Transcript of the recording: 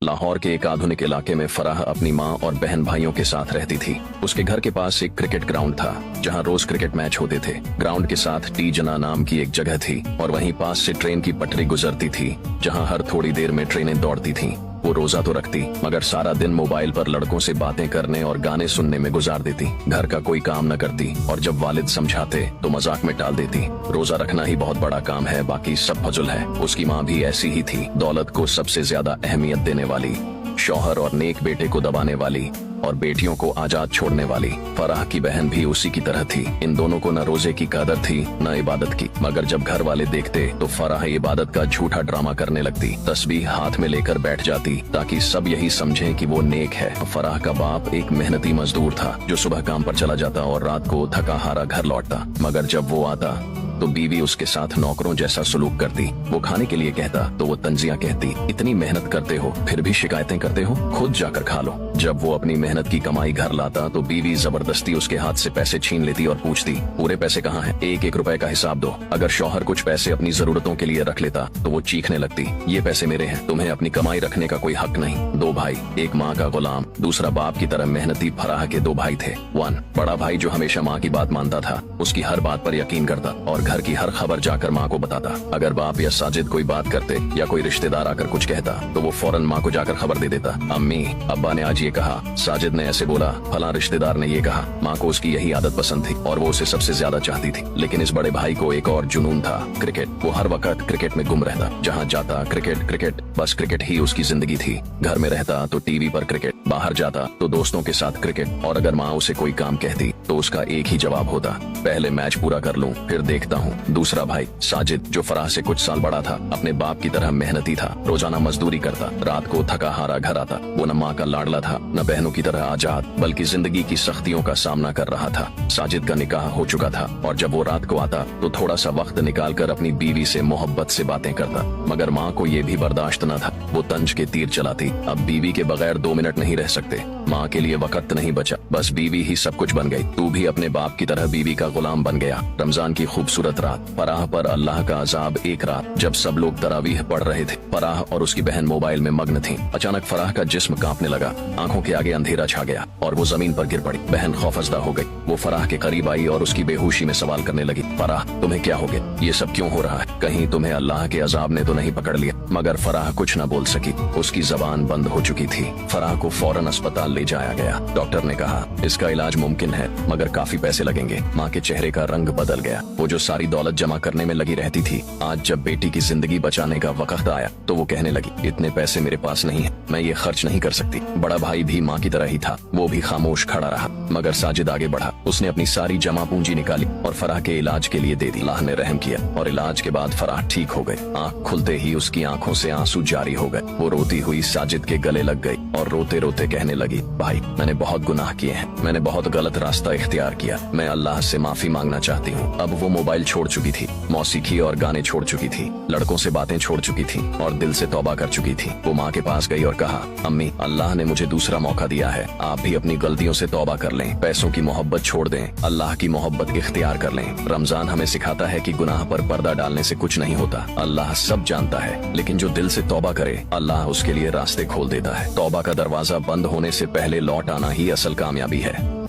लाहौर के एक आधुनिक इलाके में फराह अपनी माँ और बहन भाइयों के साथ रहती थी। उसके घर के पास एक क्रिकेट ग्राउंड था जहाँ रोज क्रिकेट मैच होते थे। ग्राउंड के साथ टी जना नाम की एक जगह थी और वहीं पास से ट्रेन की पटरी गुजरती थी जहाँ हर थोड़ी देर में ट्रेनें दौड़ती थीं। वो रोजा तो रखती मगर सारा दिन मोबाइल पर लड़कों से बातें करने और गाने सुनने में गुजार देती। घर का कोई काम न करती और जब वालिद समझाते तो मजाक में टाल देती। रोजा रखना ही बहुत बड़ा काम है, बाकी सब फजुल है। उसकी माँ भी ऐसी ही थी, दौलत को सबसे ज्यादा अहमियत देने वाली, शौहर और नेक बेटे को दबाने वाली और बेटियों को आजाद छोड़ने वाली। फराह की बहन भी उसी की तरह थी। इन दोनों को न रोजे की कदर थी न इबादत की, मगर जब घर वाले देखते तो फराह इबादत का झूठा ड्रामा करने लगती। तस्बीह हाथ में लेकर बैठ जाती ताकि सब यही समझें कि वो नेक है। फराह का बाप एक मेहनती मजदूर था जो सुबह काम पर चला जाता और रात को थका हारा घर लौटता, मगर जब वो आता तो बीवी उसके साथ नौकरों जैसा सलूक करती। वो खाने के लिए कहता तो वो तंजिया कहती, इतनी मेहनत करते हो फिर भी शिकायतें करते हो, खुद जाकर खा लो। जब वो अपनी मेहनत की कमाई घर लाता तो बीवी जबरदस्ती उसके हाथ से पैसे छीन लेती और पूछती, पूरे पैसे कहाँ हैं? एक एक रुपए का हिसाब दो। अगर शौहर कुछ पैसे अपनी जरूरतों के लिए रख लेता तो वो चीखने लगती, ये पैसे मेरे हैं, तुम्हें अपनी कमाई रखने का कोई हक नहीं। दो भाई, एक माँ का गुलाम, दूसरा बाप की तरह मेहनती। फराह के दो भाई थे। बड़ा भाई जो हमेशा माँ की बात मानता था, उसकी हर बात पर यकीन करता और घर की हर खबर जाकर माँ को बताता। अगर बाप या साजिद कोई बात करते या कोई रिश्तेदार आकर कुछ कहता तो वो फौरन माँ को जाकर खबर दे देता, अम्मी अब्बा ने आज ये कहा, साजिद ने ऐसे बोला, फलां रिश्तेदार ने ये कहा। माँ को उसकी यही आदत पसंद थी और वो उसे सबसे ज्यादा चाहती थी। लेकिन इस बड़े भाई को एक और जुनून था, क्रिकेट। वो हर वक्त क्रिकेट में गुम रहता, जहाँ जाता क्रिकेट क्रिकेट, बस क्रिकेट ही उसकी जिंदगी थी। घर में रहता तो टीवी पर क्रिकेट, बाहर जाता तो दोस्तों के साथ क्रिकेट। और अगर माँ उसे कोई काम कहती तो उसका एक ही जवाब होता, पहले मैच पूरा कर लूं फिर देखता हूँ। दूसरा भाई साजिद जो फराह से कुछ साल बड़ा था, अपने बाप की तरह मेहनती था। रोजाना मजदूरी करता, रात को थका हारा घर आता। वो न माँ का लाडला था न बहनों की तरह आजाद, बल्कि जिंदगी की सख्तियों का सामना कर रहा था। साजिद का निकाह हो चुका था और जब वो रात को आता तो थोड़ा सा वक्त निकालकर अपनी बीवी से मोहब्बत से बातें करता, मगर माँ को ये भी बर्दाश्त न था। वो तंज के तीर चलाती, अब बीवी के बगैर 2 मिनट नहीं रह सकते। माँ के लिए वक्त नहीं बचा, बस बीवी ही सब कुछ बन गई। तू भी अपने बाप की तरह बीवी का गुलाम बन गया। रमजान की खूबसूरत रात, फराह पर अल्लाह का अजाब। एक रात जब सब लोग तरावीह पढ़ रहे थे, फराह और उसकी बहन मोबाइल में मग्न थीं। अचानक फराह का जिस्म कांपने लगा, आंखों के आगे अंधेरा छा गया और वो जमीन पर गिर पड़ी। बहन खौफजदा हो गई। वो फराह के करीब आई और उसकी बेहोशी में सवाल करने लगी, फराह तुम्हें क्या हो गया? ये सब क्यों हो रहा है? कहीं तुम्हें अल्लाह के अजाब ने तो नहीं पकड़ लिया? मगर फराह कुछ न बोल सकी, उसकी जबान बंद हो चुकी थी। फराह को फौरन अस्पताल ले जाया गया। डॉक्टर ने कहा इसका इलाज मुमकिन है मगर काफी पैसे लगेंगे। माँ के चेहरे का रंग बदल गया। वो जो सारी दौलत जमा करने में लगी रहती थी, आज जब बेटी की जिंदगी बचाने का वक्त आया तो वो कहने लगी, इतने पैसे मेरे पास नहीं है, मैं ये खर्च नहीं कर सकती। बड़ा भाई भी माँ की तरह ही था, वो भी खामोश खड़ा रहा। मगर साजिद आगे बढ़ा। उसने अपनी सारी जमा पूंजी निकाली और फराह के इलाज के लिए दे दी। अल्लाह ने रहम किया और इलाज के बाद फराह ठीक हो गई। आँख खुलते ही उसकी आंखों से आंसू जारी हो गए। वो रोती हुई साजिद के गले लग गई और रोते रोते कहने लगी, भाई मैंने बहुत गुनाह किए हैं, मैंने बहुत गलत रास्ता इख्तियार किया, मैं अल्लाह से माफी मांगना चाहती हूँ। अब वो मोबाइल छोड़ चुकी थी, मौसीकी और गाने छोड़ चुकी थी, लड़कों से बातें छोड़ चुकी थी और दिल से तौबा कर चुकी थी। वो माँ के पास गई और कहा, अम्मी अल्लाह ने मुझे दूसरा मौका दिया है, आप भी अपनी गलतियों से तौबा कर लें, पैसों की मोहब्बत छोड़ दें, अल्लाह की मोहब्बत इख्तियार कर लें। रमजान हमें सिखाता है कि गुनाह पर पर्दा डालने से कुछ नहीं होता। अल्लाह सब जानता है, लेकिन जो दिल से तौबा करे अल्लाह उसके लिए रास्ते खोल देता है। तौबा का दरवाजा बंद होने से पहले लौट आना ही असल कामयाबी है।